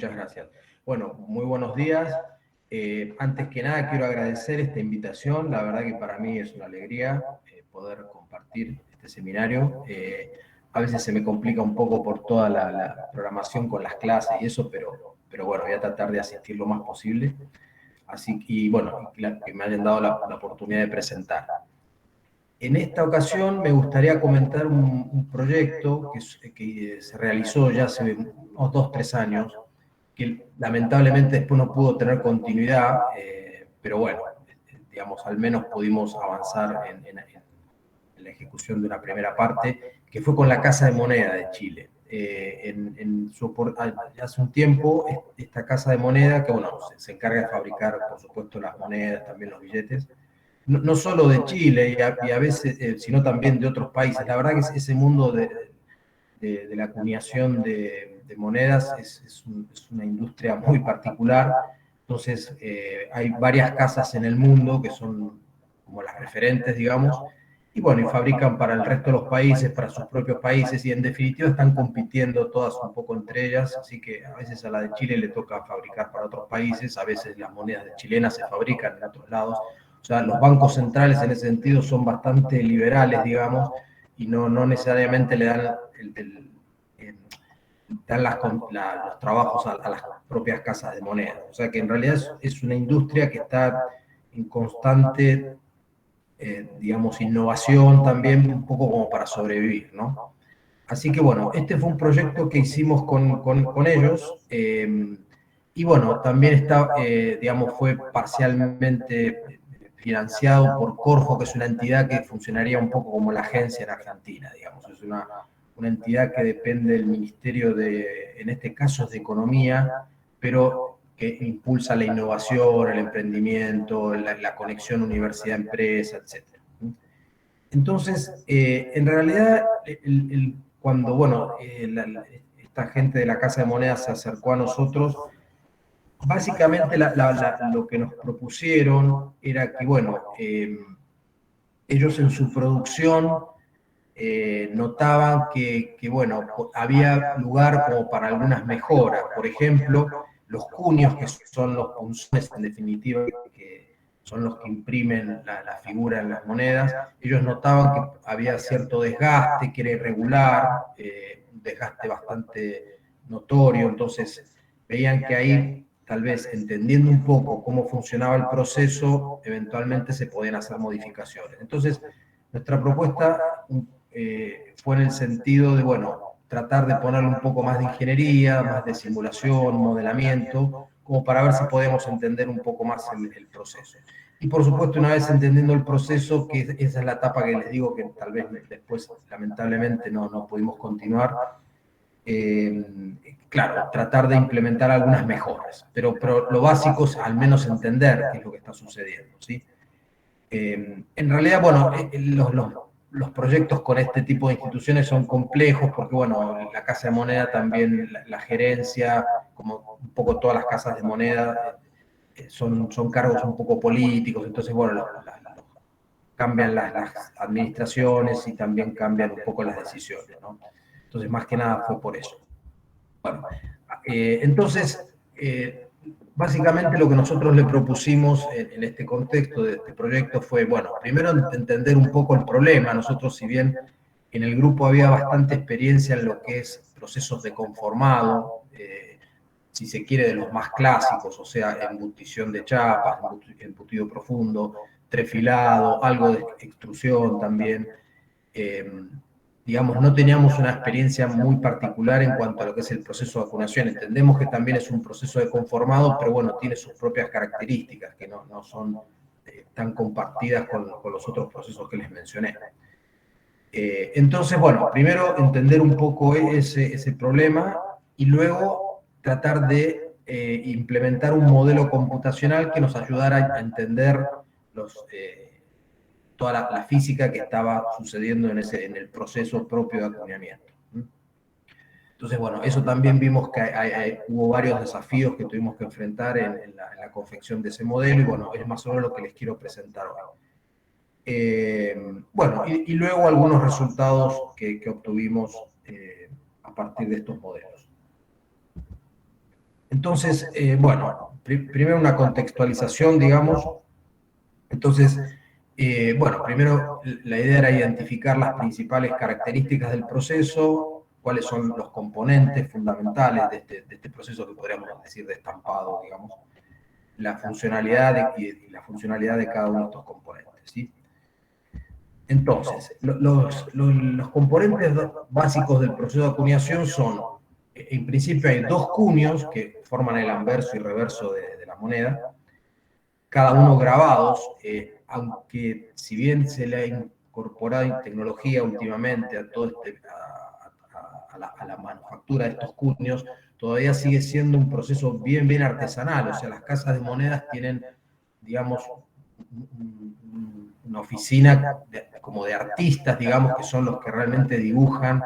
Muchas gracias. Bueno, muy buenos días. Antes que nada quiero agradecer esta invitación. La verdad que para mí es una alegría poder compartir este seminario. A veces se me complica un poco por toda la programación con las clases y eso, pero bueno, voy a tratar de asistir lo más posible. Así que, bueno, que me hayan dado la oportunidad de presentar. En esta ocasión me gustaría comentar un proyecto que se realizó ya hace unos 2 o 3 años, que lamentablemente después no pudo tener continuidad, pero bueno, digamos, al menos pudimos avanzar en la ejecución de una primera parte, que fue con la Casa de Moneda de Chile. Hace un tiempo, esta Casa de Moneda, que bueno, se encarga de fabricar, por supuesto, las monedas, también los billetes, no solo de Chile y a veces, sino también de otros países. La verdad que ese mundo de la acuñación de monedas es una industria muy particular. Entonces, hay varias casas en el mundo que son como las referentes, digamos, y bueno, y fabrican para el resto de los países, para sus propios países, y en definitiva están compitiendo todas un poco entre ellas, así que a veces a la de Chile le toca fabricar para otros países, a veces las monedas chilenas se fabrican en otros lados. O sea, los bancos centrales en ese sentido son bastante liberales, digamos, y no necesariamente le dan los trabajos a las propias casas de moneda. O sea que en realidad es una industria que está en constante, digamos, innovación también, un poco como para sobrevivir, ¿no? Así que bueno, este fue un proyecto que hicimos con ellos, y bueno, también está, digamos, fue parcialmente financiado por Corfo, que es una entidad que funcionaría un poco como la agencia en Argentina, digamos. Es una entidad que depende del Ministerio en este caso es de Economía, pero que impulsa la innovación, el emprendimiento, la conexión universidad-empresa, etc. Entonces, en realidad, cuando, bueno, esta gente de la Casa de Monedas se acercó a nosotros, básicamente lo que nos propusieron era que, bueno, ellos en su producción notaban bueno, había lugar como para algunas mejoras. Por ejemplo, los cunios, que son los punzones en definitiva, que son los que imprimen la figura en las monedas, ellos notaban que había cierto desgaste, que era irregular, un desgaste bastante notorio, entonces veían que ahí, tal vez entendiendo un poco cómo funcionaba el proceso, eventualmente se podían hacer modificaciones. Entonces, nuestra propuesta fue en el sentido de, bueno, tratar de ponerle un poco más de ingeniería, más de simulación, modelamiento, como para ver si podemos entender un poco más el proceso. Y por supuesto, una vez entendiendo el proceso, que esa es la etapa que les digo que tal vez después, lamentablemente, no pudimos continuar, claro, tratar de implementar algunas mejoras, pero lo básico es al menos entender qué es lo que está sucediendo, ¿sí? En realidad, bueno, los proyectos con este tipo de instituciones son complejos porque, bueno, la Casa de Moneda también, la gerencia, como un poco todas las casas de moneda, son cargos un poco políticos, entonces, bueno, cambian las administraciones y también cambian un poco las decisiones, ¿no? Entonces, más que nada fue por eso. Bueno, entonces, básicamente lo que nosotros le propusimos en este contexto de este proyecto fue, bueno, primero entender un poco el problema. Nosotros, si bien en el grupo había bastante experiencia en lo que es procesos de conformado, si se quiere, de los más clásicos, o sea, embutición de chapas, embutido profundo, trefilado, algo de extrusión también. Eh, digamos, no teníamos una experiencia muy particular en cuanto a lo que es el proceso de vacunación. Entendemos que también es un proceso de conformado, pero bueno, tiene sus propias características que no son tan compartidas con los otros procesos que les mencioné. Entonces, bueno, primero entender un poco ese problema y luego tratar de implementar un modelo computacional que nos ayudara a entender toda la física que estaba sucediendo en el proceso propio de acuñamiento. Entonces, bueno, eso también vimos que hubo varios desafíos que tuvimos que enfrentar en la confección de ese modelo y bueno, es más o menos lo que les quiero presentar hoy. Bueno, y luego algunos resultados que obtuvimos a partir de estos modelos. Entonces, bueno, primero una contextualización, digamos. Entonces, bueno, primero la idea era identificar las principales características del proceso, cuáles son los componentes fundamentales de este proceso que podríamos decir de estampado, digamos, la funcionalidad y la funcionalidad de cada uno de estos componentes, ¿sí? Entonces, los componentes básicos del proceso de acuñación son, en principio hay dos cuños que forman el anverso y reverso de la moneda, cada uno grabados, aunque si bien se le ha incorporado tecnología últimamente a todo a la manufactura de estos cuños, todavía sigue siendo un proceso bien artesanal. O sea, las casas de monedas tienen, digamos, una oficina como de artistas, digamos, que son los que realmente dibujan,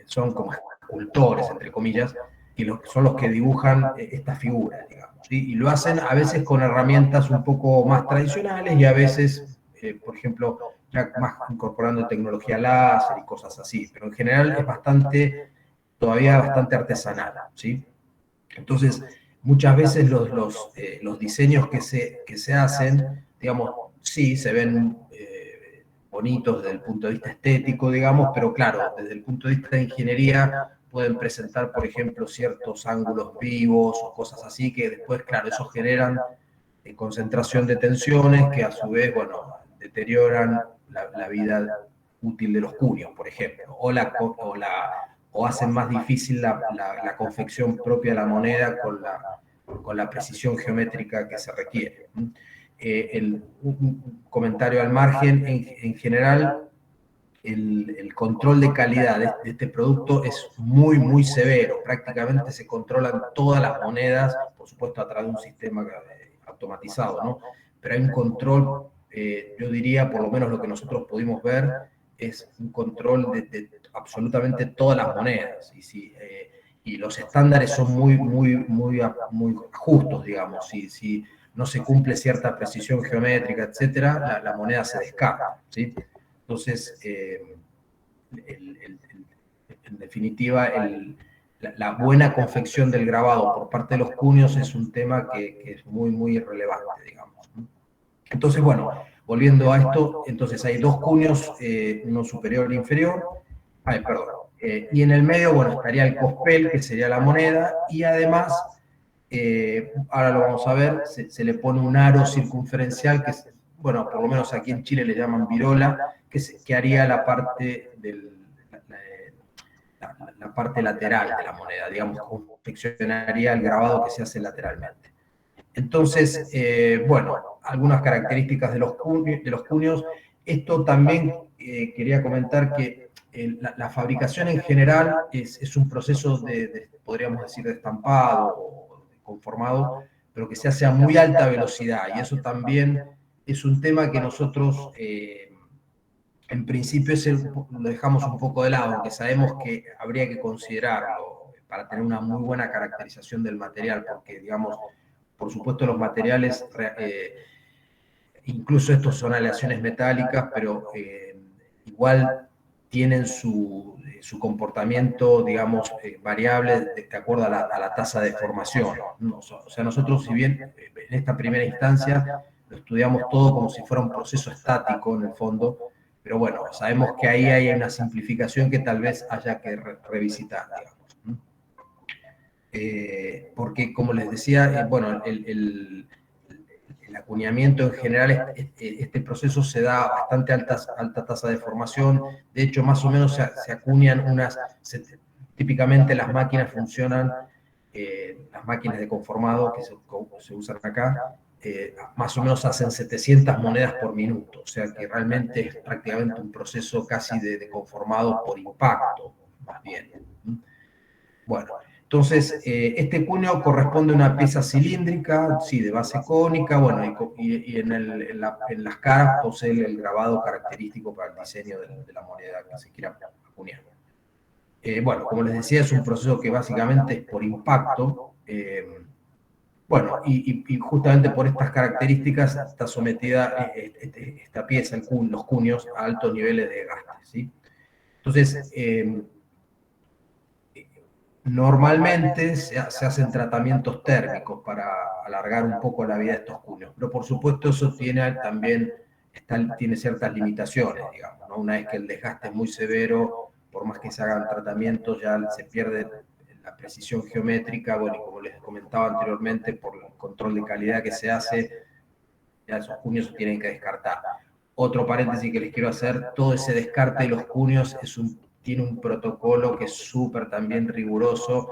son como escultores, entre comillas, y son los que dibujan estas figuras, digamos, ¿sí? Y lo hacen a veces con herramientas un poco más tradicionales y a veces, por ejemplo, ya más incorporando tecnología láser y cosas así, pero en general es todavía bastante artesanal, ¿sí? Entonces, muchas veces los diseños que se hacen, digamos, sí, se ven bonitos desde el punto de vista estético, digamos, pero claro, desde el punto de vista de ingeniería pueden presentar, por ejemplo, ciertos ángulos vivos o cosas así que después, claro, eso generan concentración de tensiones que a su vez, bueno, deterioran la vida útil de los cuños, por ejemplo, o hacen más difícil la confección propia de la moneda con la precisión geométrica que se requiere. Un comentario al margen, en general, el control de calidad de este producto es muy severo. Prácticamente se controlan todas las monedas, por supuesto a través de un sistema automatizado, ¿no? Pero hay un control, yo diría, por lo menos lo que nosotros pudimos ver, es un control de absolutamente todas las monedas. Y los estándares son muy justos, digamos. Si no se cumple cierta precisión geométrica, etcétera, la moneda se descarta, ¿sí? Entonces, en definitiva, la buena confección del grabado por parte de los cuños es un tema que es muy relevante, digamos. Entonces, bueno, volviendo a esto, entonces hay dos cuños, uno superior e inferior, perdón, y en el medio, bueno, estaría el cospel, que sería la moneda, y además, ahora lo vamos a ver, se le pone un aro circunferencial, que es, bueno, por lo menos aquí en Chile le llaman virola, que haría la parte la parte lateral de la moneda, digamos, confeccionaría el grabado que se hace lateralmente. Entonces, bueno, algunas características de los cuños. Esto también quería comentar que la fabricación en general es un proceso podríamos decir, de estampado o de conformado, pero que se hace a muy alta velocidad. Y eso también es un tema que nosotros, en principio, lo dejamos un poco de lado, aunque sabemos que habría que considerarlo para tener una muy buena caracterización del material, porque, digamos, por supuesto, los materiales, incluso estos son aleaciones metálicas, pero igual tienen su comportamiento, digamos, variable de acuerdo a la tasa de formación. O sea, nosotros, si bien en esta primera instancia lo estudiamos todo como si fuera un proceso estático en el fondo, pero bueno, sabemos que ahí hay una simplificación que tal vez haya que revisitar, digamos. Porque, como les decía, bueno, el acuñamiento en general, este proceso se da a bastante alta tasa de formación. De hecho, más o menos se acuñan típicamente las máquinas funcionan, las máquinas de conformado que se usan acá, más o menos hacen 700 monedas por minuto. O sea que realmente es prácticamente un proceso casi de conformado por impacto, más bien. Bueno, entonces, este cuño corresponde a una pieza cilíndrica, sí, de base cónica, bueno, y en las caras posee el grabado característico para el diseño de la moneda que se quiera acuñar. Bueno, como les decía, es un proceso que básicamente es por impacto. Bueno, y justamente por estas características está sometida esta pieza, los cuños, a altos niveles de desgaste, ¿sí? Entonces, normalmente se hacen tratamientos térmicos para alargar un poco la vida de estos cuños, pero por supuesto eso tiene también tiene ciertas limitaciones, digamos, ¿no? Una vez que el desgaste es muy severo, por más que se hagan tratamientos, ya se pierde la precisión geométrica, bueno, y como les comentaba anteriormente, por el control de calidad que se hace, ya esos cuños se tienen que descartar. Otro paréntesis que les quiero hacer, todo ese descarte de los cuños tiene un protocolo que es súper también riguroso,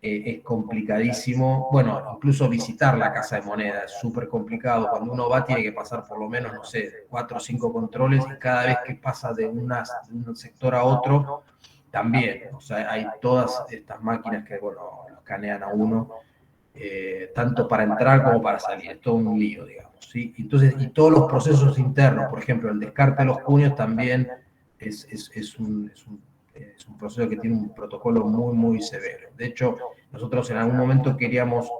es complicadísimo. Bueno, incluso visitar la casa de moneda es súper complicado. Cuando uno va tiene que pasar por lo menos, no sé, 4 o 5 controles y cada vez que pasa de un sector a otro, también. O sea, hay todas estas máquinas que, bueno, lo escanean a uno, tanto para entrar como para salir. Es todo un lío, digamos. ¿Sí? Entonces, y todos los procesos internos, por ejemplo, el descarte de los cuños también es un proceso que tiene un protocolo muy, muy severo. De hecho, nosotros en algún momento queríamos,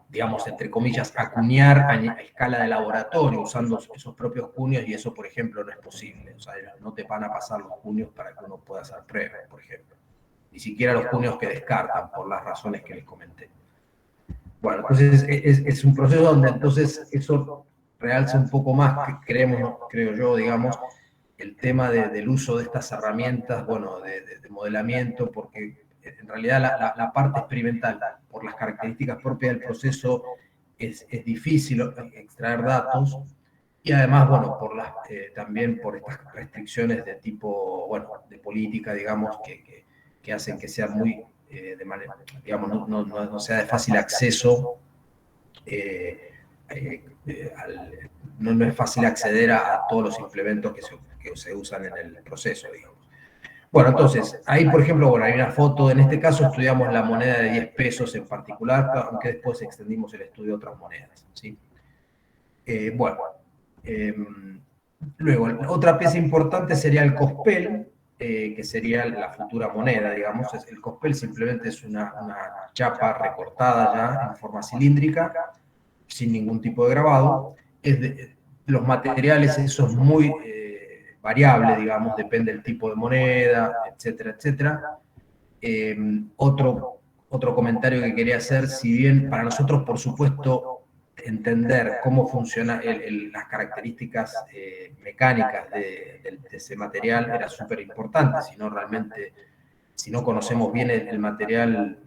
digamos, entre comillas, acuñar a escala de laboratorio usando esos propios cuños y eso, por ejemplo, no es posible. O sea, no te van a pasar los cuños para que uno pueda hacer pruebas, por ejemplo. Ni siquiera los cuños que descartan por las razones que les comenté. Bueno, entonces es un proceso donde entonces eso realza un poco más, que creemos, creo yo, digamos, el tema del uso de estas herramientas, bueno, de modelamiento, porque en realidad la parte experimental, por las características propias del proceso, es difícil extraer datos, y además, bueno, también por estas restricciones de tipo, bueno, de política, digamos, que hacen que sea muy, de manera, digamos, no sea de fácil acceso, no es fácil acceder a todos los implementos que se usan en el proceso, digamos. Bueno, entonces, ahí, por ejemplo, bueno, hay una foto, en este caso estudiamos la moneda de 10 pesos en particular, aunque después extendimos el estudio a otras monedas, ¿sí? Bueno, eh, luego, otra pieza importante sería el cospel, que sería la futura moneda, digamos. El cospel simplemente es una chapa recortada ya en forma cilíndrica, sin ningún tipo de grabado. Los materiales, eso es muy variable, digamos, depende del tipo de moneda, etcétera, etcétera. Eh, otro comentario que quería hacer, si bien para nosotros, por supuesto, entender cómo funcionan las características mecánicas de ese material era súper importante, si no realmente, si no conocemos bien el material,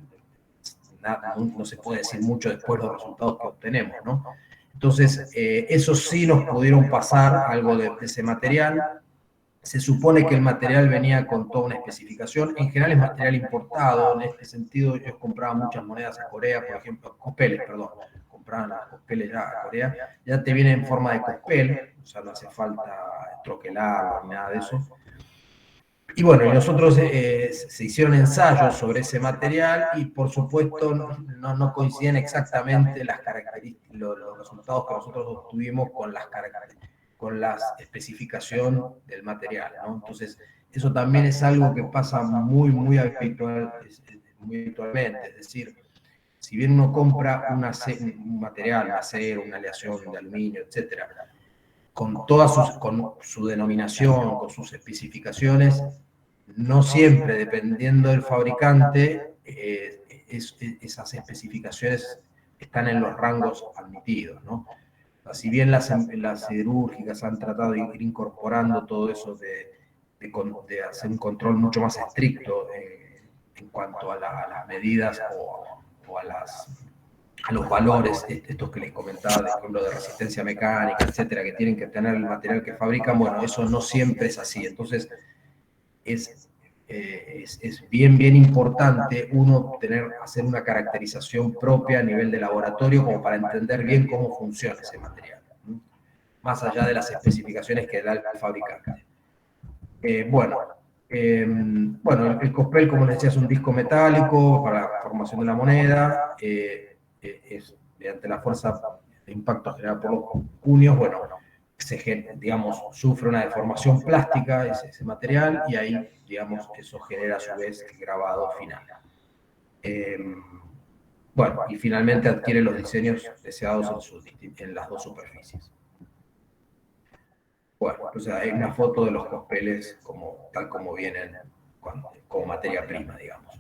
no se puede decir mucho después de los resultados que obtenemos, ¿no? Entonces, eso sí nos pudieron pasar algo de ese material. Se supone que el material venía con toda una especificación. En general es material importado. En este sentido, ellos compraban muchas monedas a Corea, por ejemplo, cospeles, perdón. Compraban los cospeles ya a Corea. Ya te viene en forma de cospel, o sea, no hace falta troquelarlo ni nada de eso. Y bueno, y nosotros se hicieron ensayos sobre ese material y por supuesto no coinciden exactamente las características, los resultados que nosotros obtuvimos con la especificación del material, ¿no? Entonces, eso también es algo que pasa muy habitualmente, es decir, si bien uno compra un material, un acero, una aleación de aluminio, etcétera, con su denominación, con sus especificaciones, no siempre, dependiendo del fabricante, esas especificaciones están en los rangos admitidos, ¿no? Si bien las siderúrgicas han tratado de ir incorporando todo eso de hacer un control mucho más estricto en cuanto a las medidas o a los valores, estos que les comentaba, por ejemplo, de resistencia mecánica, etcétera, que tienen que tener el material que fabrican, bueno, eso no siempre es así. Entonces, es bien importante uno hacer una caracterización propia a nivel de laboratorio como para entender bien cómo funciona ese material, ¿no? Más allá de las especificaciones que da el fabricante. Bueno, el cospel, como les decía, es un disco metálico para la formación de la moneda, es mediante la fuerza de impacto generada por los cuños, bueno, digamos, sufre una deformación plástica ese material y ahí, digamos, eso genera a su vez el grabado final. Bueno, y finalmente adquiere los diseños deseados en las dos superficies. Bueno, entonces hay una foto de los cospeles tal como vienen como materia prima, digamos.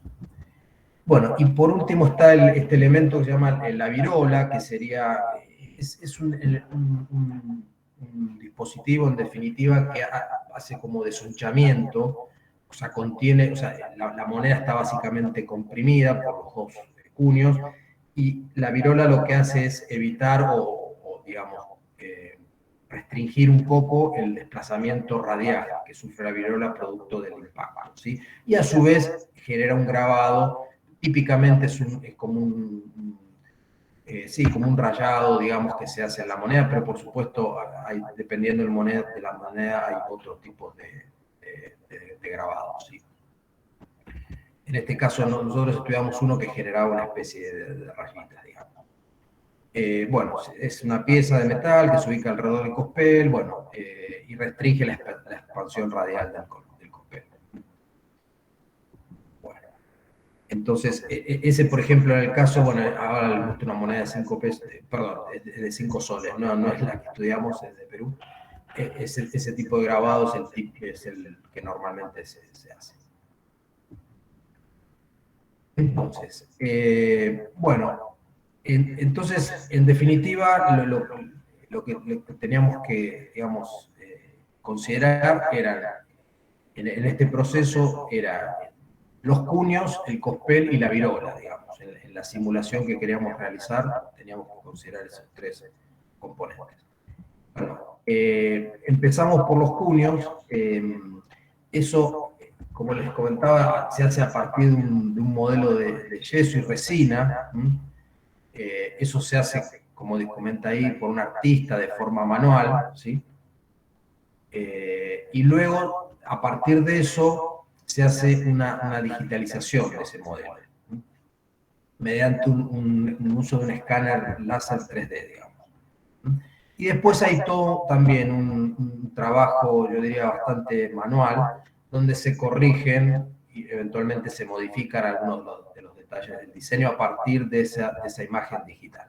Bueno, y por último está este elemento que se llama la virola, que sería, es un dispositivo en definitiva que hace como desunchamiento, o sea, contiene, o sea, la moneda está básicamente comprimida por los dos cuños, y la virola lo que hace es evitar digamos, restringir un poco el desplazamiento radial que sufre la virola producto del impacto, ¿sí? Y a su vez genera un grabado, típicamente es como sí, como un rayado, digamos, que se hace en la moneda, pero por supuesto, dependiendo de la moneda, hay otros tipos de grabados, ¿sí? En este caso, nosotros estudiamos uno que generaba una especie de rayitas, digamos. Bueno, es una pieza de metal que se ubica alrededor del cospel, bueno, y restringe la expansión radial del cospel. Bueno, entonces, ese, por ejemplo, en el caso, bueno, ahora les muestro una moneda de 5 pesos, perdón, es de 5 soles, no es la que estudiamos, es de Perú. Ese tipo de grabado es el que normalmente se hace. Entonces, bueno, entonces, en definitiva, lo que teníamos que, digamos, considerar era, en este proceso, era los cuños, el cospel y la virola, digamos. En la simulación que queríamos realizar, teníamos que considerar esos tres componentes. Bueno, empezamos por los cuños. Eso, como les comentaba, se hace a partir de un modelo de yeso y resina. Eso se hace, como comenta ahí, por un artista de forma manual, ¿sí? Y luego, a partir de eso, se hace una digitalización de ese modelo, mediante un uso de un escáner láser 3D, digamos. Y después hay todo también un trabajo, yo diría, bastante manual, donde se corrigen y eventualmente se modifican algunos de los detalles del diseño a partir de esa imagen digital.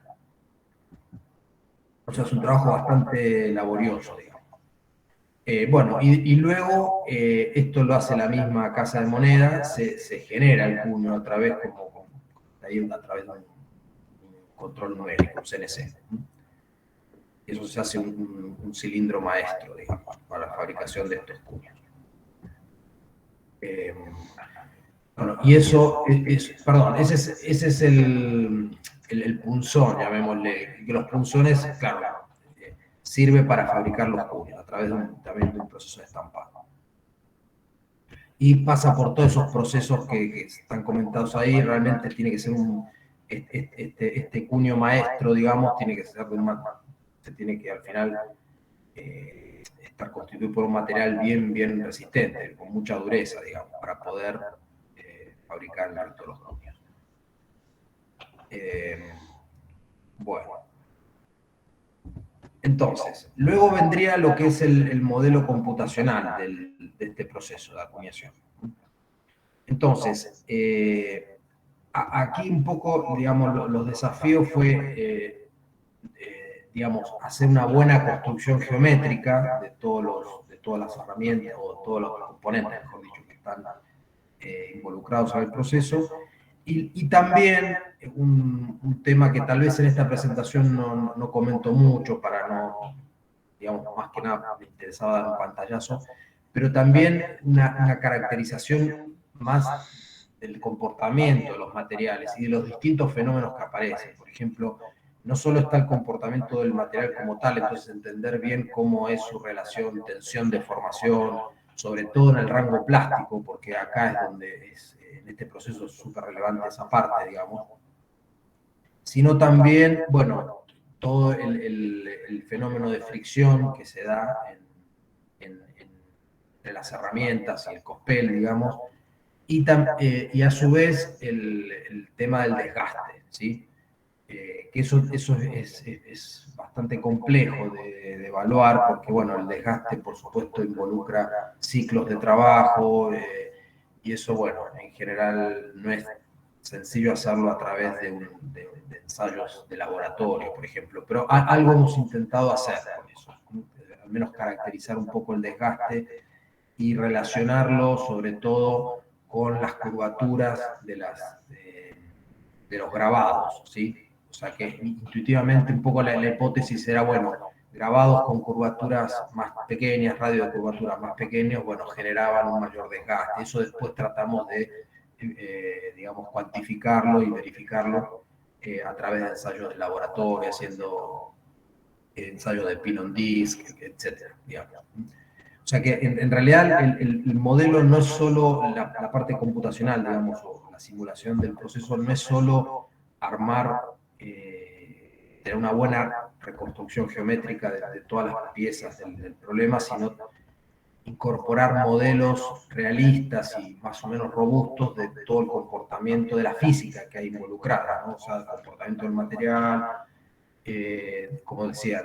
O sea, es un trabajo bastante laborioso, digamos. Bueno, y luego esto lo hace la misma casa de moneda, se genera el cuño a través, a través de un control numérico, un CNC. Eso se hace un cilindro maestro, digamos, para la fabricación de estos cuños. Bueno, y eso perdón, ese es el punzón, llamémosle, que los punzones, claro, sirve para fabricar los cuños a través también de un proceso de estampado. Y pasa por todos esos procesos que están comentados ahí, realmente tiene que ser este cuño maestro, digamos, tiene que ser se tiene que al final estar constituido por un material bien resistente, con mucha dureza, digamos, para poder fabricar el resto de los cuños. Bueno. Entonces, luego vendría lo que es el modelo computacional de este proceso de acuñación. Entonces, aquí un poco, digamos, los desafíos fue, digamos, hacer una buena construcción geométrica de todas las herramientas o todos los componentes, mejor dicho, que están involucrados en el proceso. Y también un tema que tal vez en esta presentación no comento mucho para no, digamos, más que nada me interesaba dar un pantallazo, pero también una caracterización más del comportamiento de los materiales y de los distintos fenómenos que aparecen. Por ejemplo, no solo está el comportamiento del material como tal, entonces entender bien cómo es su relación, tensión, deformación, sobre todo en el rango plástico, porque acá es donde en este proceso es súper relevante esa parte, digamos, sino también, bueno, todo el fenómeno de fricción que se da entre las herramientas y el cospel, digamos, y a su vez el tema del desgaste, ¿sí? Que eso es bastante complejo de evaluar porque, bueno, el desgaste, por supuesto, involucra ciclos de trabajo y eso, bueno, en general no es sencillo hacerlo a través de ensayos de laboratorio, por ejemplo, pero algo hemos intentado hacer con eso, al menos caracterizar un poco el desgaste y relacionarlo sobre todo con las curvaturas de los grabados, ¿sí? O sea que intuitivamente un poco la hipótesis era, bueno, grabados con curvaturas más pequeñas, radio de curvaturas más pequeños, bueno, generaban un mayor desgaste. Eso después tratamos de, digamos, cuantificarlo y verificarlo a través de ensayos de laboratorio, haciendo ensayos de pin on disk, etcétera, digamos. O sea que en realidad el modelo no es solo la parte computacional, digamos, o la simulación del proceso, no es solo armar, tener una buena reconstrucción geométrica de todas las piezas del problema, sino incorporar modelos realistas y más o menos robustos de todo el comportamiento de la física que hay involucrada, ¿no? O sea, el comportamiento del material, como decía,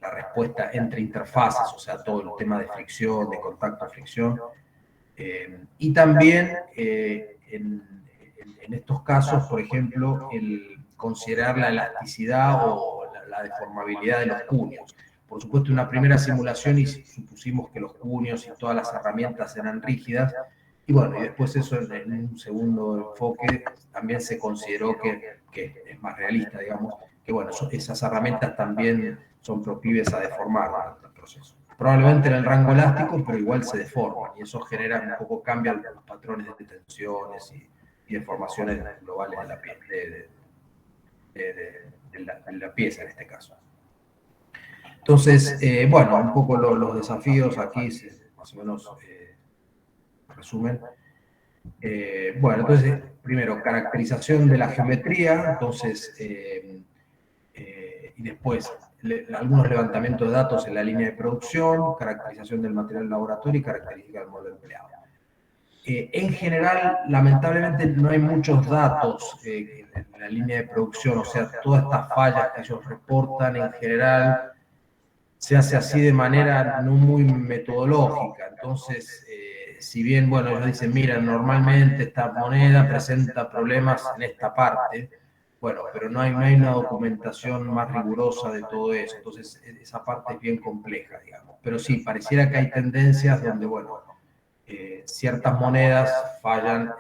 la respuesta entre interfaces, o sea, todo el tema de fricción, de contacto, fricción. Y también en estos casos, por ejemplo, el considerar la elasticidad o la deformabilidad de los cuños. Por supuesto, en una primera simulación y supusimos que los cuños y todas las herramientas eran rígidas, y bueno, y después eso en un segundo enfoque también se consideró que es más realista, digamos, que bueno, esas herramientas también son proclives a deformar el proceso. Probablemente en el rango elástico, pero igual se deforman y eso genera un poco, cambia los patrones de tensiones y deformaciones globales de la, de la pieza en este caso. Entonces, bueno, un poco los desafíos aquí, más o menos resumen. Bueno, entonces, primero, caracterización de la geometría, entonces, y después algunos levantamientos de datos en la línea de producción, caracterización del material laboratorio y característica del modelo empleado. En general, lamentablemente no hay muchos datos en la línea de producción, o sea, todas estas fallas que ellos reportan en general se hace así de manera no muy metodológica. Entonces, si bien, bueno, ellos dicen, mira, normalmente esta moneda presenta problemas en esta parte, bueno, pero no hay una documentación más rigurosa de todo eso. Entonces, esa parte es bien compleja, digamos. Pero sí, pareciera que hay tendencias donde, bueno, ciertas monedas fallan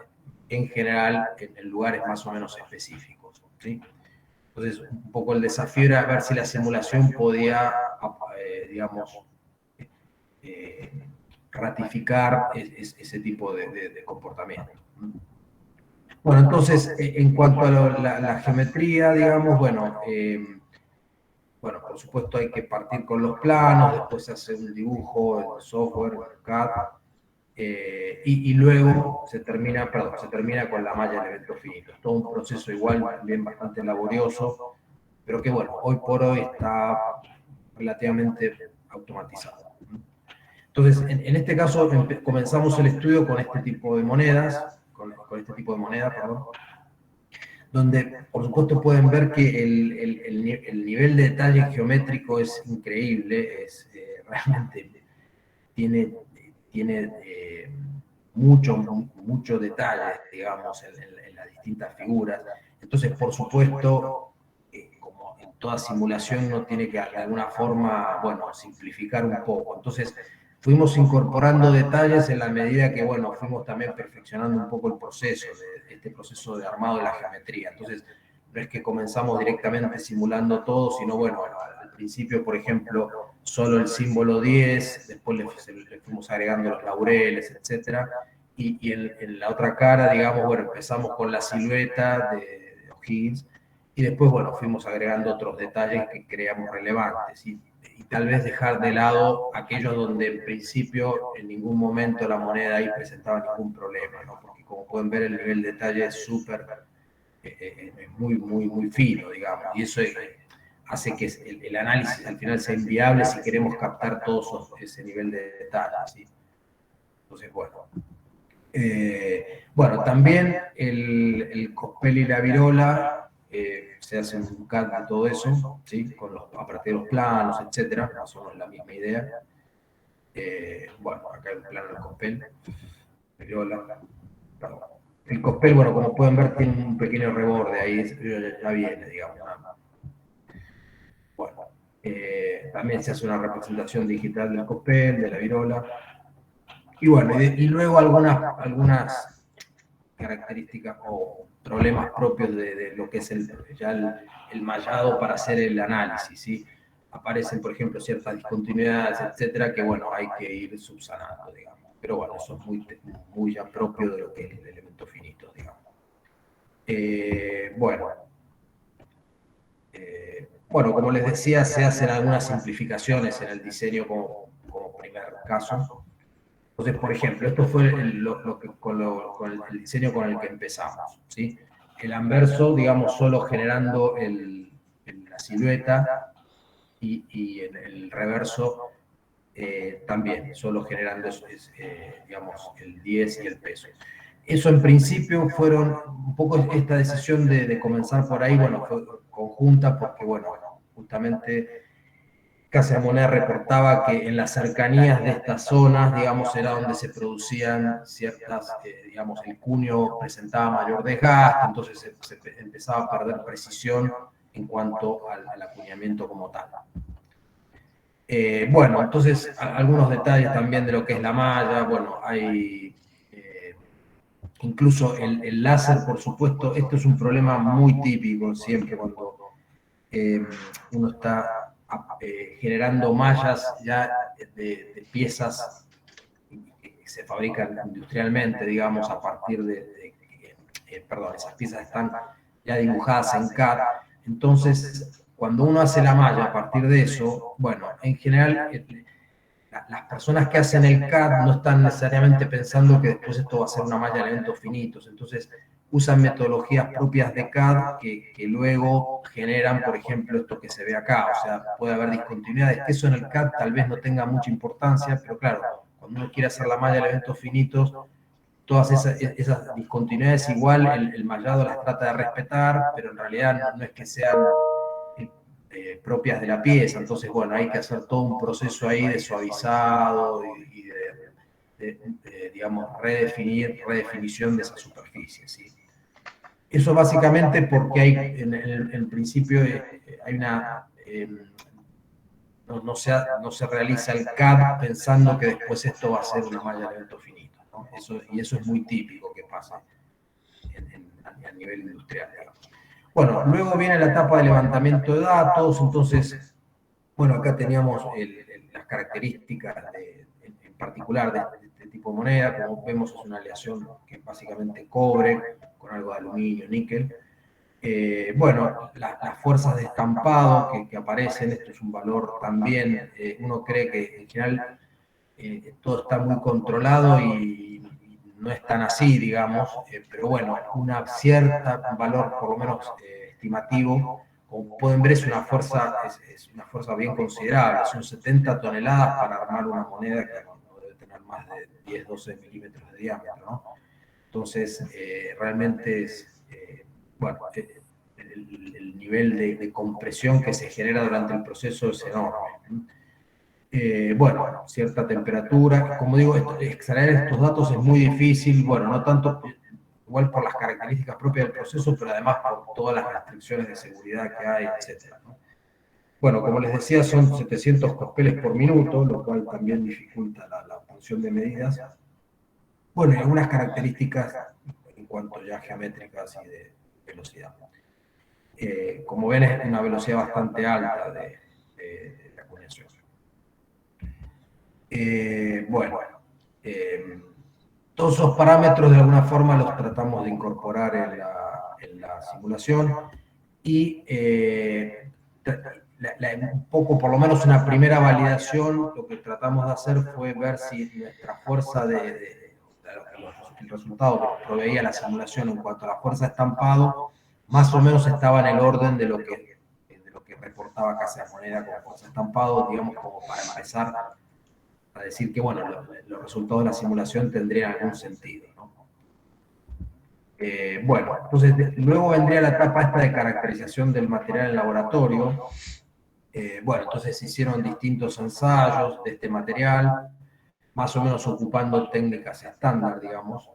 en general en lugares más o menos específicos, ¿sí? Entonces, un poco el desafío era ver si la simulación podía, digamos, eh, ratificar ese tipo de comportamiento. Bueno, entonces, en cuanto a la geometría, digamos, bueno, por supuesto hay que partir con los planos, después se hace un dibujo en software, CAD, y luego se termina con la malla de eventos finitos. Todo un proceso igual, también bastante laborioso, pero que bueno, hoy por hoy está relativamente automatizado. Entonces, en este caso comenzamos el estudio con este tipo de monedas, con este tipo de moneda, perdón, donde por supuesto pueden ver que el nivel de detalle geométrico es increíble, realmente tiene mucho detalle, digamos, en las distintas figuras. Entonces, por supuesto, como en toda simulación, uno tiene que de alguna forma, bueno, simplificar un poco. Entonces, fuimos incorporando detalles en la medida que, bueno, fuimos también perfeccionando un poco el proceso, este proceso de armado de la geometría. Entonces, no es que comenzamos directamente simulando todo, sino, bueno, al principio, por ejemplo, solo el símbolo 10, después le fuimos agregando los laureles, etcétera, y en la otra cara, digamos, bueno, empezamos con la silueta de O'Higgins, y después, bueno, fuimos agregando otros detalles que creíamos relevantes, y tal vez dejar de lado aquellos donde en principio en ningún momento la moneda ahí presentaba ningún problema, ¿no? Porque como pueden ver el nivel de detalle es súper, muy fino, digamos, y eso hace que el análisis al final sea inviable si queremos captar todo ese nivel de detalle, ¿sí? Entonces, bueno. Bueno, también el cospel y la virola, se hace un CAD de todo eso, ¿sí? A partir de los planos, etcétera, más o menos la misma idea. Bueno, acá el plano del cospel, virola, perdón. El cospel, bueno, como pueden ver, tiene un pequeño reborde ahí, ya viene, digamos. Bueno, también se hace una representación digital del cospel, de la virola. Y bueno, y luego algunas características o problemas propios de lo que es ya el mallado para hacer el análisis, ¿sí? Aparecen, por ejemplo, ciertas discontinuidades, etcétera, que bueno, hay que ir subsanando, digamos. Pero bueno, eso es muy ya propio de lo que es el elemento finito, digamos. Bueno, bueno, como les decía, se hacen algunas simplificaciones en el diseño como primer caso. Entonces, por ejemplo, esto fue con el diseño con el que empezamos, ¿sí? El anverso, digamos, solo generando la silueta y en el reverso también, solo generando, digamos, el 10 y el peso. Eso en principio fueron un poco esta decisión de comenzar por ahí, bueno, fue conjunta porque, bueno, justamente Casa de Moneda reportaba que en las cercanías de estas zonas, digamos, era donde se producían ciertas, digamos, el cuño presentaba mayor desgaste, entonces se empezaba a perder precisión en cuanto al acuñamiento como tal. Bueno, entonces algunos detalles también de lo que es la malla, bueno, hay incluso el láser, por supuesto, esto es un problema muy típico siempre cuando uno está generando mallas ya de piezas que se fabrican industrialmente, digamos, a partir perdón, esas piezas están ya dibujadas en CAD. Entonces, cuando uno hace la malla a partir de eso, bueno, en general las personas que hacen el CAD no están necesariamente pensando que después esto va a ser una malla de elementos finitos. Entonces, usan metodologías propias de CAD que luego generan, por ejemplo, esto que se ve acá. O sea, puede haber discontinuidades, que eso en el CAD tal vez no tenga mucha importancia, pero claro, cuando uno quiere hacer la malla de elementos finitos, todas esas discontinuidades igual el mallado las trata de respetar, pero en realidad no es que sean propias de la pieza. Entonces, bueno, hay que hacer todo un proceso ahí de suavizado y digamos, redefinición de esa superficie, ¿sí? Eso básicamente porque hay, en principio, hay una... no se realiza el CAD pensando que después esto va a ser una malla de evento finito, ¿no? Y eso es muy típico que pasa a nivel industrial, digamos. Bueno, luego viene la etapa de levantamiento de datos, entonces, bueno, acá teníamos las características en particular de este tipo de moneda, como vemos es una aleación que es básicamente cobre con algo de aluminio, níquel. Bueno, las fuerzas de estampado que aparecen, esto es un valor también, uno cree que en general todo está muy controlado y no es tan así, digamos, pero bueno, una cierta valor, por lo menos estimativo, como pueden ver, es una fuerza bien considerable, son 70 toneladas para armar una moneda que no debe tener más de 10, 12 milímetros de diámetro, ¿no? Entonces, realmente es, bueno, el nivel de compresión que se genera durante el proceso es enorme. Bueno, cierta temperatura. Como digo, extraer estos datos es muy difícil, bueno, no tanto igual por las características propias del proceso, pero además por todas las restricciones de seguridad que hay, etc., ¿no? Bueno, como les decía, son 700 cospeles por minuto, lo cual también dificulta la obtención de medidas. Bueno, y algunas características en cuanto ya geométricas y de velocidad. Como ven, es una velocidad bastante alta de acuñación. Bueno, todos esos parámetros de alguna forma los tratamos de incorporar en la simulación y un poco, por lo menos una primera validación, lo que tratamos de hacer fue ver si nuestra fuerza el resultado que nos proveía la simulación en cuanto a la fuerza de estampado, más o menos estaba en el orden de lo que reportaba Casa de Moneda como fuerza de estampado, digamos, como para empezar a decir que, bueno, los resultados de la simulación tendrían algún sentido, ¿no? Bueno, entonces luego vendría la etapa esta de caracterización del material en laboratorio. Bueno, entonces se hicieron distintos ensayos de este material, más o menos ocupando técnicas estándar, digamos.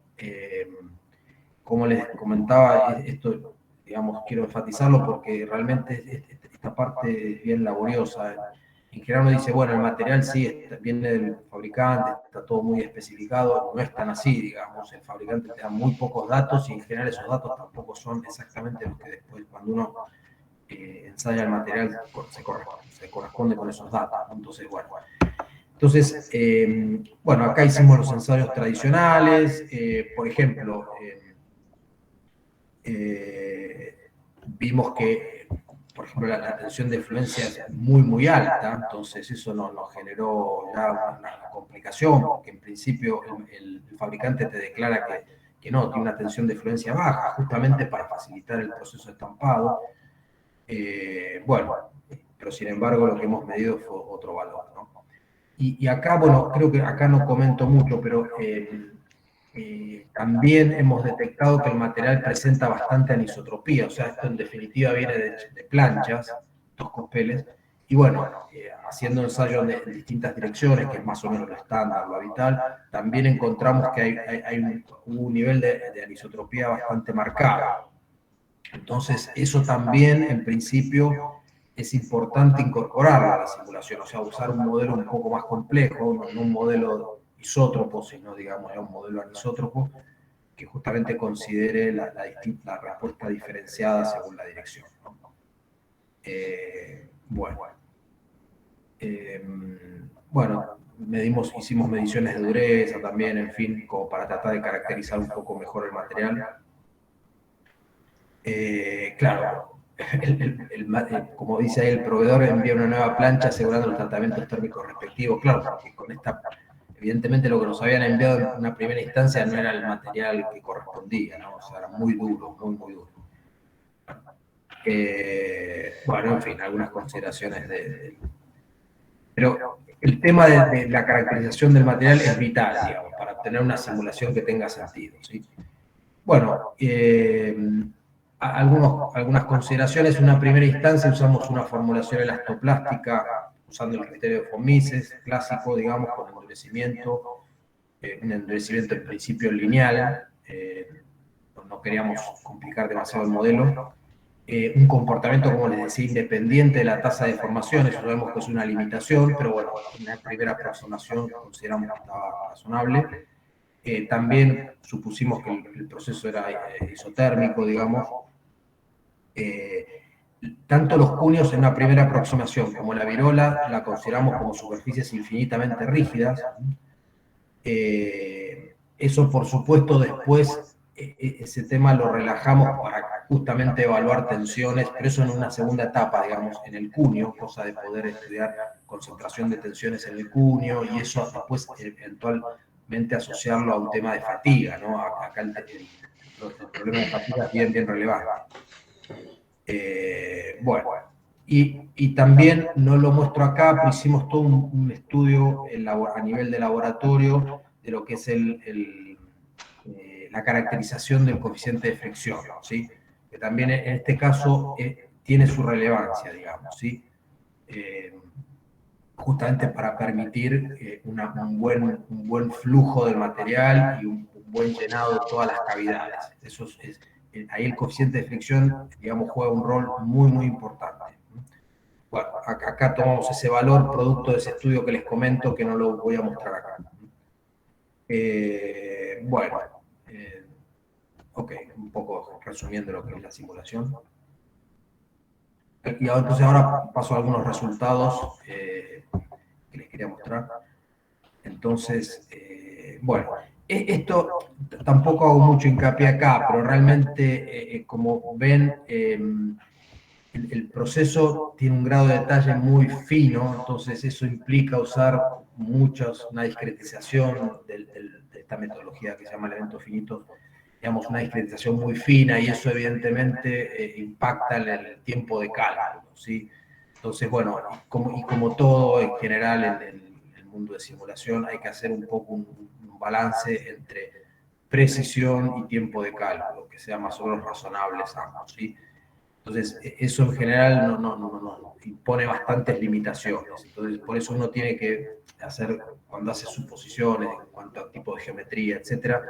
Como les comentaba, esto, digamos, quiero enfatizarlo porque realmente esta parte es bien laboriosa en general uno dice, bueno, el material sí viene del fabricante, está todo muy especificado, no es tan así, digamos, el fabricante te da muy pocos datos y en general esos datos tampoco son exactamente los que después cuando uno ensaya el material se corresponde con esos datos. Entonces, bueno, acá hicimos los ensayos tradicionales, por ejemplo, vimos que, por ejemplo, la tensión de fluencia es muy, muy alta, entonces eso nos generó ya una complicación, porque en principio el fabricante te declara que no, tiene una tensión de fluencia baja, justamente para facilitar el proceso de estampado. Bueno, pero sin embargo lo que hemos medido fue otro valor, ¿no? Y acá, bueno, creo que acá no comento mucho, pero también hemos detectado que el material presenta bastante anisotropía, o sea, esto en definitiva viene de planchas, estos copeles, y bueno, haciendo ensayos en distintas direcciones, que es más o menos lo estándar, lo habitual, también encontramos que hay un nivel de anisotropía bastante marcado. Entonces, eso también, en principio, es importante incorporarlo a la simulación, o sea, usar un modelo un poco más complejo, no un modelo isótropo, sino, digamos, ya un modelo anisótropo, que justamente considere la respuesta diferenciada según la dirección, ¿no? Bueno, eh, bueno, hicimos mediciones de dureza también, en fin, como para tratar de caracterizar un poco mejor el material. Claro, como dice ahí, el proveedor envía una nueva plancha asegurando los tratamientos térmicos respectivos. Claro, porque con esta, evidentemente lo que nos habían enviado en una primera instancia no era el material que correspondía, ¿no? O sea, era muy duro, muy, muy duro. Bueno, en fin, algunas consideraciones pero el tema de la caracterización del material es vital, digamos, para obtener una simulación que tenga sentido, ¿sí? Bueno, algunas consideraciones. En una primera instancia usamos una formulación elastoplástica usando el criterio de von Mises, clásico, digamos, con endurecimiento, un endurecimiento en principio lineal, no queríamos complicar demasiado el modelo. Un comportamiento, como les decía, independiente de la tasa de formación, eso sabemos que es una limitación, pero bueno, en la primera aproximación consideramos que estaba razonable. También supusimos que el proceso era isotérmico, digamos. Tanto los cuños en una primera aproximación como la virola la consideramos como superficies infinitamente rígidas. Eso, por supuesto, después ese tema lo relajamos para justamente evaluar tensiones, pero eso en una segunda etapa, digamos, en el cuño, cosa de poder estudiar concentración de tensiones en el cuño y eso después eventualmente asociarlo a un tema de fatiga, ¿no? Acá el problema de fatiga es bien, bien relevante. Bueno, y también no lo muestro acá, pero hicimos todo un estudio a nivel de laboratorio de lo que es la caracterización del coeficiente de fricción, ¿sí? Que también en este caso tiene su relevancia, digamos, ¿sí? Justamente para permitir un buen flujo del material y un buen llenado de todas las cavidades. Ahí el coeficiente de fricción, digamos, juega un rol muy, muy importante. Bueno, acá tomamos ese valor producto de ese estudio que les comento, que no lo voy a mostrar acá. Bueno, ok, un poco resumiendo lo que es la simulación. Y entonces ahora paso a algunos resultados que les quería mostrar. Entonces, bueno, esto tampoco hago mucho hincapié acá, pero realmente, como ven, el proceso tiene un grado de detalle muy fino, entonces eso implica usar una discretización de esta metodología que se llama elementos finitos, digamos, una discretización muy fina y eso evidentemente impacta en el tiempo de cálculo, ¿sí? Entonces, bueno, como todo en general en el mundo de simulación, hay que hacer un poco un balance entre precisión y tiempo de cálculo, que sea más o menos razonables ambos, ¿sí? Entonces, eso en general no impone bastantes limitaciones. Entonces, por eso uno tiene que hacer, cuando hace suposiciones en cuanto a tipo de geometría, etcétera,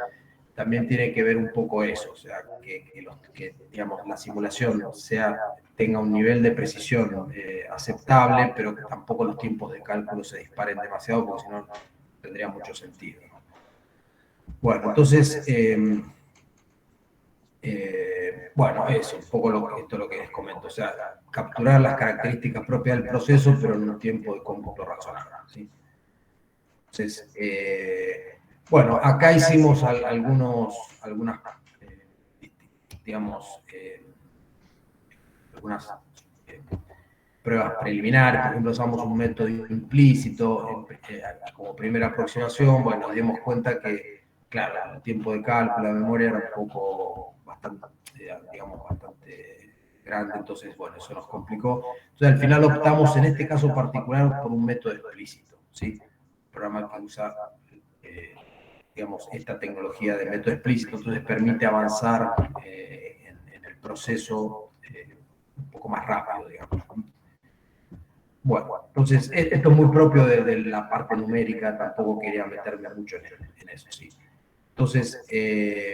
también tiene que ver un poco eso, o sea, que digamos, la simulación tenga un nivel de precisión aceptable, pero que tampoco los tiempos de cálculo se disparen demasiado, porque si no tendría mucho sentido, ¿no? Bueno, entonces, bueno, eso, un poco esto es lo que les comento, o sea, capturar las características propias del proceso, pero en un tiempo de cómputo razonable, ¿sí? Entonces, bueno, acá hicimos algunas, digamos, algunas pruebas preliminares. Por ejemplo, usamos un método implícito como primera aproximación. Bueno, nos dimos cuenta que, claro, el tiempo de cálculo, la memoria era un poco bastante, digamos, bastante grande, entonces, bueno, eso nos complicó. Entonces, al final optamos, en este caso particular, por un método explícito, ¿sí? Un programa que usa, digamos, esta tecnología de método explícito, entonces permite avanzar en el proceso un poco más rápido, digamos. Bueno, entonces esto es muy propio de la parte numérica, tampoco quería meterme mucho en eso, sí. Entonces,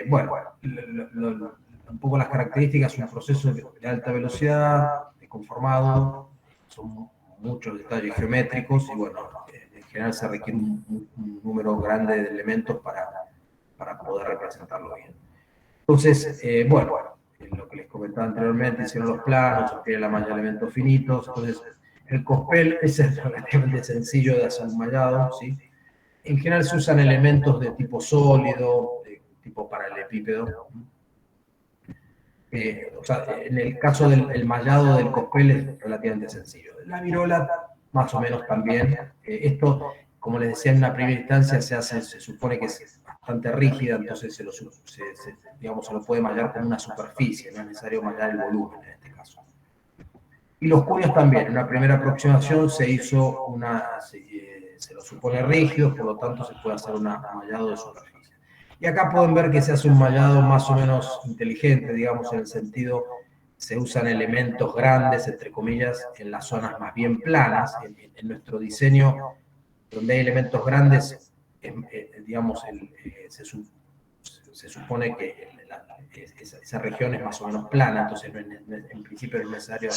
bueno, un poco las características, un proceso de alta velocidad, conformado, son muchos detalles geométricos y bueno, en general se requiere un número grande de elementos para poder representarlo bien. Entonces, bueno, lo que les comentaba anteriormente, hicieron los planos, se obtiene la malla de elementos finitos, entonces el cospel es relativamente sencillo de hacer un mallado, ¿sí? En general se usan elementos de tipo sólido, de tipo paralelepípedo. O sea, en el caso del mallado del cospel es relativamente sencillo. La virola, más o menos también. Esto, como les decía en una primera instancia, se supone que es bastante rígida, entonces digamos, se lo puede mallar con una superficie, no es necesario mallar el volumen en este caso. Y los cuños también, en una primera aproximación se lo supone rígido, por lo tanto se puede hacer un mallado de superficie. Y acá pueden ver que se hace un mallado más o menos inteligente, digamos, en el sentido, se usan elementos grandes, entre comillas, en las zonas más bien planas. En nuestro diseño, donde hay elementos grandes, digamos, se supone que esa región es más o menos plana, entonces en principio no es necesario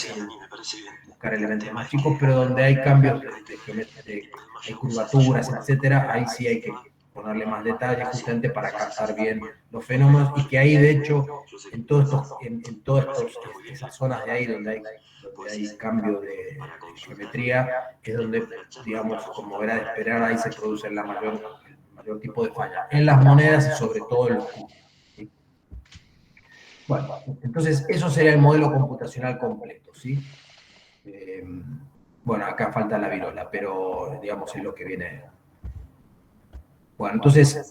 buscar elementos más chicos, pero donde hay cambios de geometría, hay curvaturas, etcétera, ahí sí hay que ponerle más detalle justamente para captar bien los fenómenos y que ahí de hecho en todas esas zonas de ahí donde hay cambio de geometría es donde, digamos, como era de esperar, ahí se produce el mayor tipo de falla en las monedas y sobre todo en los cubos. ¿Sí? Bueno, entonces eso sería el modelo computacional completo, ¿sí? Bueno, acá falta la virola, pero digamos es lo que viene. Bueno, entonces,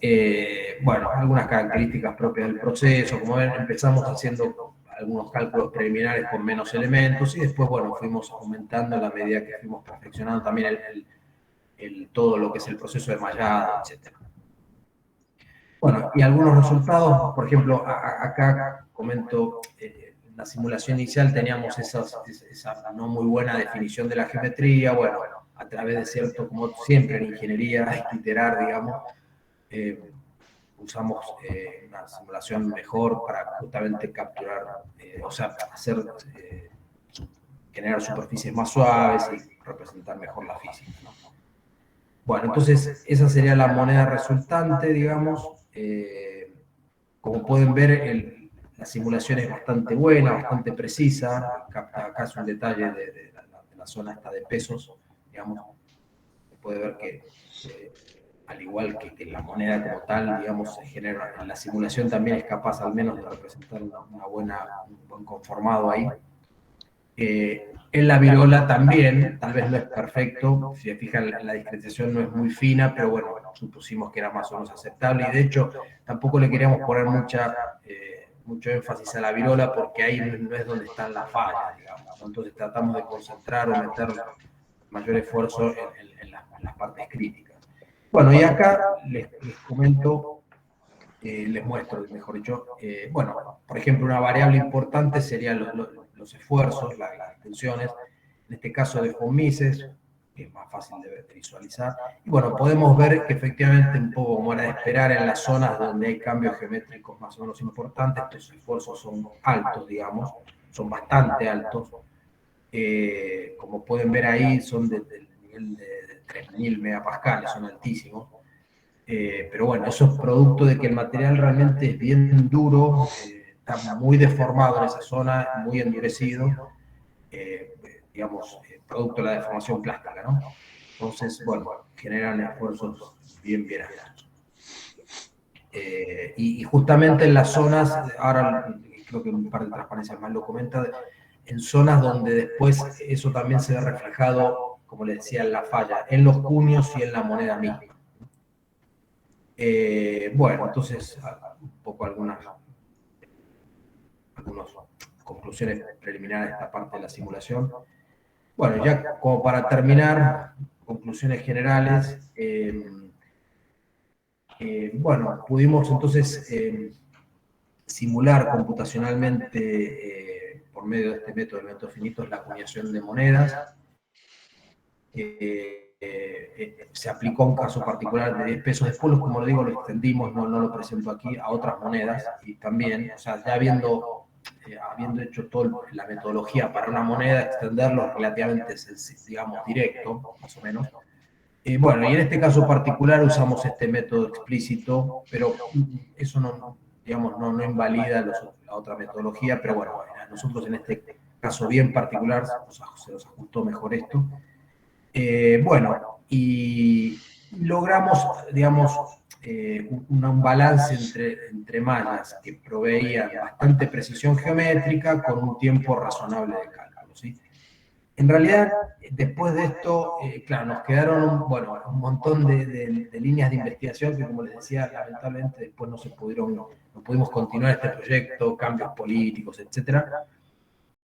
bueno, algunas características propias del proceso, como ven, empezamos haciendo algunos cálculos preliminares con menos elementos y después, bueno, fuimos aumentando a la medida que fuimos perfeccionando también todo lo que es el proceso de mallado, etc. Bueno, y algunos resultados, por ejemplo, acá comento, en la simulación inicial teníamos esa no muy buena definición de la geometría, bueno, a través de cierto, como siempre en ingeniería hay que iterar, digamos, usamos una simulación mejor para justamente capturar, o sea, generar superficies más suaves y representar mejor la física, ¿no? Bueno, entonces esa sería la moneda resultante, digamos. Como pueden ver, la simulación es bastante buena, bastante precisa. Acá es un detalle de la zona esta de pesos, digamos. Se puede ver que al igual que la moneda como tal, digamos, se genera, la simulación también es capaz al menos de representar un buen conformado ahí. En la virola también, tal vez no es perfecto, si se fijan la discretización no es muy fina, pero bueno, supusimos que era más o menos aceptable y de hecho tampoco le queríamos poner mucho énfasis a la virola porque ahí no es donde están las fallas, digamos, ¿no? Entonces tratamos de concentrar o meter mayor esfuerzo en las partes críticas. Bueno, y acá les comento, les muestro, mejor dicho, bueno, por ejemplo, una variable importante serían los esfuerzos, las tensiones, en este caso de von Mises, que es más fácil de visualizar. Y bueno, podemos ver que efectivamente, un poco como era de esperar, en las zonas donde hay cambios geométricos más o menos importantes, estos esfuerzos son altos, digamos, son bastante altos. Como pueden ver ahí, son desde el nivel de 3000 megapascales, son altísimos. Pero bueno, eso es producto de que el material realmente es bien duro, está muy deformado en esa zona, muy endurecido, digamos, producto de la deformación plástica, ¿no? Entonces, bueno, generan esfuerzos bien altos. Y justamente en las zonas, ahora creo que un par de transparencias más lo comenta, en zonas donde después eso también se ve reflejado, como les decía, en la falla, en los cuños y en la moneda misma. Bueno, entonces, un poco algunas conclusiones preliminares de esta parte de la simulación. Bueno, ya como para terminar, conclusiones generales. Bueno, pudimos entonces simular computacionalmente, por medio de este método de métodos finitos, la acuñación de monedas. Se aplicó un caso particular de 10 pesos. Después, como lo digo, lo extendimos, no lo presento aquí, a otras monedas. Y también, o sea, ya habiendo hecho toda la metodología para una moneda, extenderlo relativamente, digamos, directo, más o menos. Bueno, y en este caso particular usamos este método explícito, pero eso no, digamos, no invalida la otra metodología, pero bueno, a nosotros en este caso bien particular se nos ajustó mejor esto. Bueno, y logramos, digamos, un balance entre mallas que proveían bastante precisión geométrica con un tiempo razonable de cálculo, ¿sí? En realidad, después de esto, claro, nos quedaron un montón de líneas de investigación que, como les decía, lamentablemente después no pudimos continuar este proyecto, cambios políticos, etcétera.